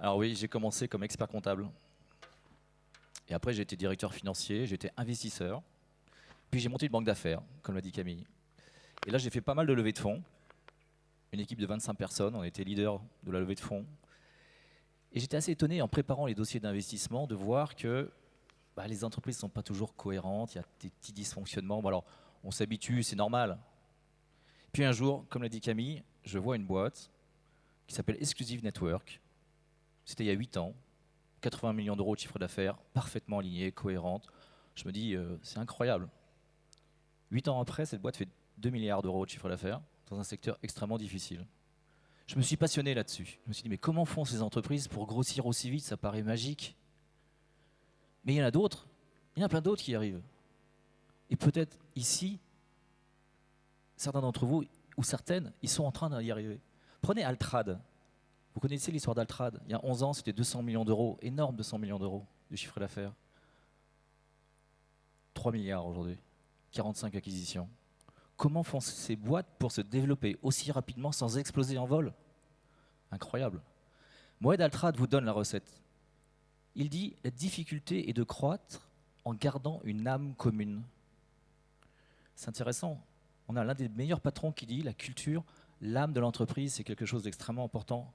Alors oui, j'ai commencé comme expert comptable. Et après, j'ai été directeur financier, j'ai été investisseur. Puis j'ai monté une banque d'affaires, comme l'a dit Camille. Et là, j'ai fait pas mal de levées de fonds. Une équipe de 25 personnes, on était leader de la levée de fonds. Et j'étais assez étonné en préparant les dossiers d'investissement de voir que les entreprises ne sont pas toujours cohérentes, il y a des petits dysfonctionnements. Bon, alors, on s'habitue, c'est normal. Puis un jour, comme l'a dit Camille, je vois une boîte qui s'appelle Exclusive Network. C'était il y a 8 ans, 80 millions d'euros de chiffre d'affaires, parfaitement alignée, cohérente. Je me dis, c'est incroyable. 8 ans après, cette boîte fait 2 milliards d'euros de chiffre d'affaires dans un secteur extrêmement difficile. Je me suis passionné là-dessus. Je me suis dit, mais comment font ces entreprises pour grossir aussi vite? Ça paraît magique. Mais il y en a d'autres, il y en a plein d'autres qui y arrivent. Et peut-être ici, certains d'entre vous, ou certaines, ils sont en train d'y arriver. Prenez Altrad. Vous connaissez l'histoire d'Altrad? Il y a 11 ans, c'était 200 millions d'euros, énorme 200 millions d'euros de chiffre d'affaires. 3 milliards aujourd'hui, 45 acquisitions. Comment font ces boîtes pour se développer aussi rapidement sans exploser en vol? Incroyable. Moed Altrad vous donne la recette. Il dit « La difficulté est de croître en gardant une âme commune ». C'est intéressant. On a l'un des meilleurs patrons qui dit « La culture, l'âme de l'entreprise, c'est quelque chose d'extrêmement important ».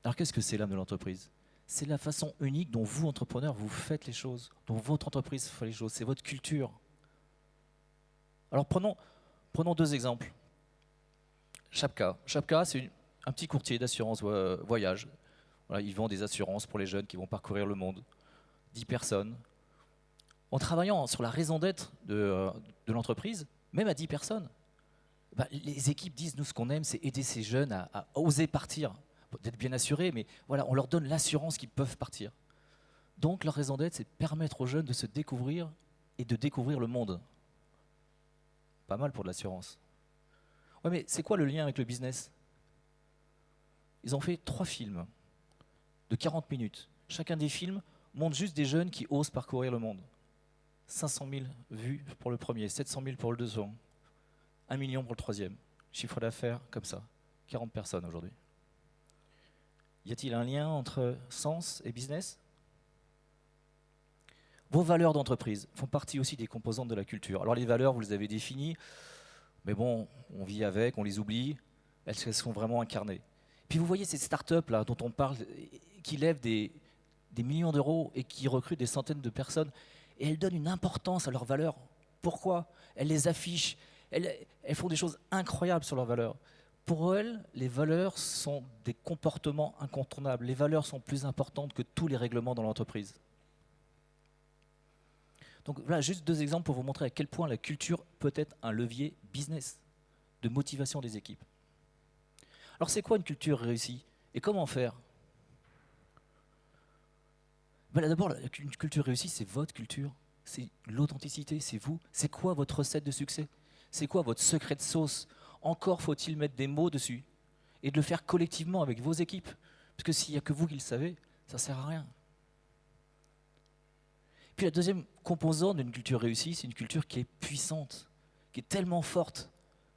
Alors qu'est-ce que c'est l'âme de l'entreprise? C'est la façon unique dont vous, entrepreneurs, vous faites les choses, dont votre entreprise fait les choses, c'est votre culture. Alors prenons 2 exemples. Chapka. Chapka, c'est un petit courtier d'assurance voyage. Voilà, ils vendent des assurances pour les jeunes qui vont parcourir le monde. 10 personnes. En travaillant sur la raison d'être de l'entreprise, même à 10 personnes, les équipes disent, nous, ce qu'on aime, c'est aider ces jeunes à oser partir. D'être bien assurés, mais voilà, on leur donne l'assurance qu'ils peuvent partir. Donc leur raison d'être, c'est de permettre aux jeunes de se découvrir et de découvrir le monde. Pas mal pour de l'assurance. Ouais, mais c'est quoi le lien avec le business? Ils ont fait 3 films de 40 minutes. Chacun des films montre juste des jeunes qui osent parcourir le monde. 500 000 vues pour le premier, 700 000 pour le deuxième, 1 million pour le troisième. Chiffre d'affaires comme ça, 40 personnes aujourd'hui. Y a-t-il un lien entre sens et business? Vos valeurs d'entreprise font partie aussi des composantes de la culture. Alors les valeurs, vous les avez définies, mais bon, on vit avec, on les oublie, elles sont vraiment incarnées. Puis vous voyez ces startups là dont on parle, qui lèvent des millions d'euros et qui recrutent des centaines de personnes, et elles donnent une importance à leurs valeurs. Pourquoi? Elles les affichent, elles font des choses incroyables sur leurs valeurs. Pour elles, les valeurs sont des comportements incontournables. Les valeurs sont plus importantes que tous les règlements dans l'entreprise. Donc voilà, juste 2 exemples pour vous montrer à quel point la culture peut être un levier business de motivation des équipes. Alors c'est quoi une culture réussie? Et comment faire? D'abord, une culture réussie, c'est votre culture, c'est l'authenticité, c'est vous. C'est quoi votre recette de succès? C'est quoi votre secret de sauce? Encore faut-il mettre des mots dessus et de le faire collectivement avec vos équipes. Parce que s'il n'y a que vous qui le savez, ça ne sert à rien. Puis la deuxième composante d'une culture réussie, c'est une culture qui est puissante, qui est tellement forte,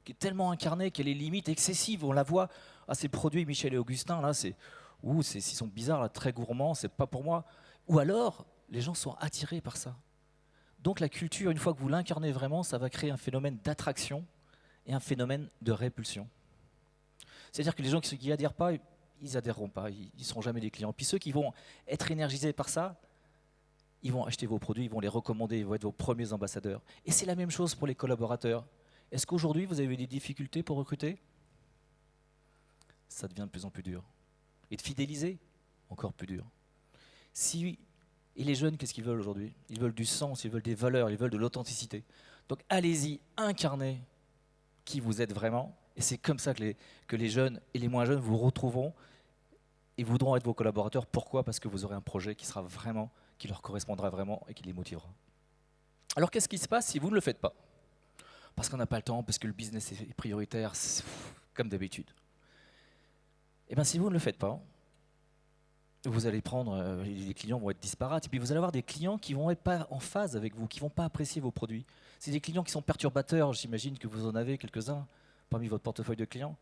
qui est tellement incarnée qu'elle est limite excessive. On la voit à ces produits Michel et Augustin, là, ils sont bizarres, là, très gourmands, c'est pas pour moi. Ou alors, les gens sont attirés par ça. Donc la culture, une fois que vous l'incarnez vraiment, ça va créer un phénomène d'attraction et un phénomène de répulsion. C'est-à-dire que les gens qui n'y adhèrent pas, ils n'adhéreront pas, ils ne seront jamais des clients. Puis ceux qui vont être énergisés par ça, ils vont acheter vos produits, ils vont les recommander, ils vont être vos premiers ambassadeurs. Et c'est la même chose pour les collaborateurs. Est-ce qu'aujourd'hui, vous avez des difficultés pour recruter? Ça devient de plus en plus dur. Et de fidéliser, encore plus dur. Et les jeunes, qu'est-ce qu'ils veulent aujourd'hui? Ils veulent du sens, ils veulent des valeurs, ils veulent de l'authenticité. Donc allez-y, incarnez qui vous êtes vraiment. Et c'est comme ça que les jeunes et les moins jeunes vous retrouveront et voudront être vos collaborateurs. Pourquoi? Parce que vous aurez un projet qui leur correspondra vraiment et qui les motivera. Alors qu'est-ce qui se passe si vous ne le faites pas? Parce qu'on n'a pas le temps, parce que le business est prioritaire, comme d'habitude. Et bien si vous ne le faites pas, vous allez prendre, les clients vont être disparates, et puis vous allez avoir des clients qui ne vont être pas en phase avec vous, qui ne vont pas apprécier vos produits. C'est des clients qui sont perturbateurs, j'imagine que vous en avez quelques-uns parmi votre portefeuille de clients.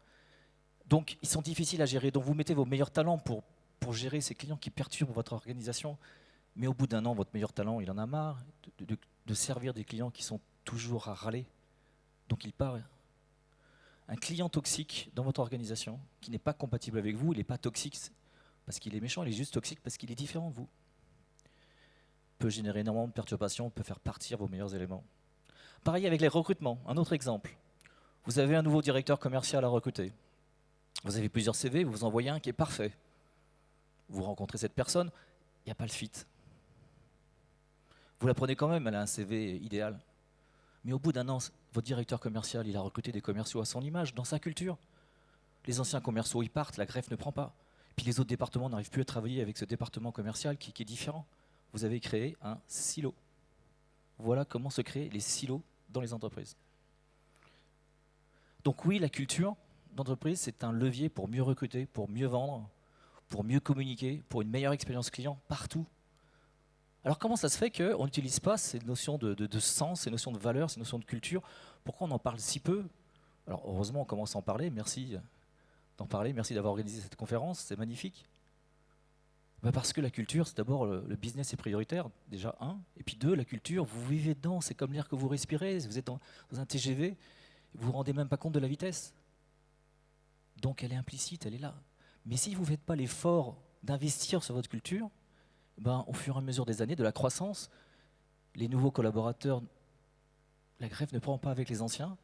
Donc, ils sont difficiles à gérer. Donc, vous mettez vos meilleurs talents pour gérer ces clients qui perturbent votre organisation. Mais au bout d'un an, votre meilleur talent, il en a marre de servir des clients qui sont toujours à râler. Donc, il part. Un client toxique dans votre organisation, qui n'est pas compatible avec vous, il n'est pas toxique parce qu'il est méchant, il est juste toxique parce qu'il est différent de vous. Peut générer énormément de perturbations, peut faire partir vos meilleurs éléments. Pareil avec les recrutements. Un autre exemple. Vous avez un nouveau directeur commercial à recruter. Vous avez plusieurs CV, vous envoyez un qui est parfait. Vous rencontrez cette personne, il n'y a pas le fit. Vous la prenez quand même, elle a un CV idéal. Mais au bout d'un an, votre directeur commercial, il a recruté des commerciaux à son image, dans sa culture. Les anciens commerciaux, ils partent, la greffe ne prend pas. Puis les autres départements n'arrivent plus à travailler avec ce département commercial qui est différent. Vous avez créé un silo. Voilà comment se créent les silos dans les entreprises. Donc oui, la culture d'entreprise, c'est un levier pour mieux recruter, pour mieux vendre, pour mieux communiquer, pour une meilleure expérience client partout. Alors comment ça se fait qu'on n'utilise pas ces notions de sens, ces notions de valeur, ces notions de culture? Pourquoi on en parle si peu? Alors heureusement on commence à en parler, merci d'en parler, merci d'avoir organisé cette conférence, c'est magnifique. Parce que la culture, c'est d'abord le business est prioritaire, déjà un, et puis deux, la culture, vous vivez dedans, c'est comme l'air que vous respirez, vous êtes dans un TGV, vous vous rendez même pas compte de la vitesse. Donc elle est implicite, elle est là. Mais si vous ne faites pas l'effort d'investir sur votre culture, au fur et à mesure des années, de la croissance, les nouveaux collaborateurs, la greffe ne prend pas avec les anciens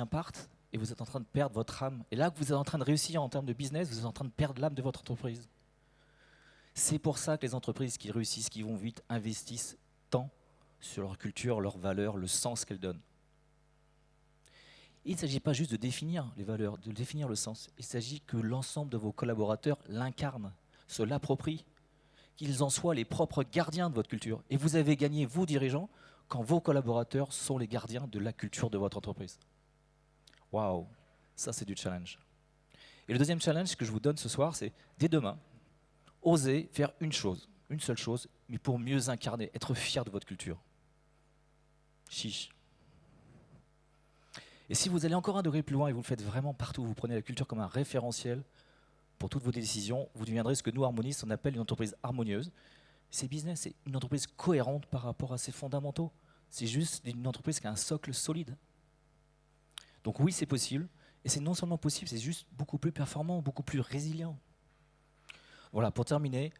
partent, et vous êtes en train de perdre votre âme. Et là que vous êtes en train de réussir en termes de business, vous êtes en train de perdre l'âme de votre entreprise. C'est pour ça que les entreprises qui réussissent, qui vont vite, investissent tant sur leur culture, leurs valeurs, le sens qu'elles donnent. Il ne s'agit pas juste de définir les valeurs, de définir le sens. Il s'agit que l'ensemble de vos collaborateurs l'incarnent, se l'approprient, qu'ils en soient les propres gardiens de votre culture. Et vous avez gagné, vous dirigeants, quand vos collaborateurs sont les gardiens de la culture de votre entreprise. Waouh, ça c'est du challenge. Et le deuxième challenge que je vous donne ce soir, c'est dès demain, osez faire une seule chose, mais pour mieux incarner, être fier de votre culture. Chiche. Et si vous allez encore un degré plus loin et vous le faites vraiment partout, vous prenez la culture comme un référentiel pour toutes vos décisions, vous deviendrez ce que nous, harmonistes, on appelle une entreprise harmonieuse. C'est business, c'est une entreprise cohérente par rapport à ses fondamentaux. C'est juste une entreprise qui a un socle solide. Donc oui, c'est possible. Et c'est non seulement possible, c'est juste beaucoup plus performant, beaucoup plus résilient. Voilà, pour terminer,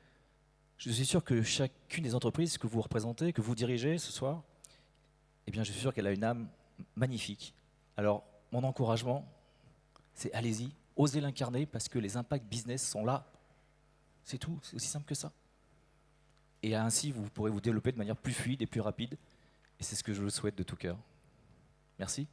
je suis sûr que chacune des entreprises que vous représentez, que vous dirigez ce soir, eh bien, je suis sûr qu'elle a une âme magnifique. Alors, mon encouragement, c'est allez-y, osez l'incarner parce que les impacts business sont là. C'est tout, c'est aussi simple que ça. Et ainsi, vous pourrez vous développer de manière plus fluide et plus rapide. Et c'est ce que je vous souhaite de tout cœur. Merci.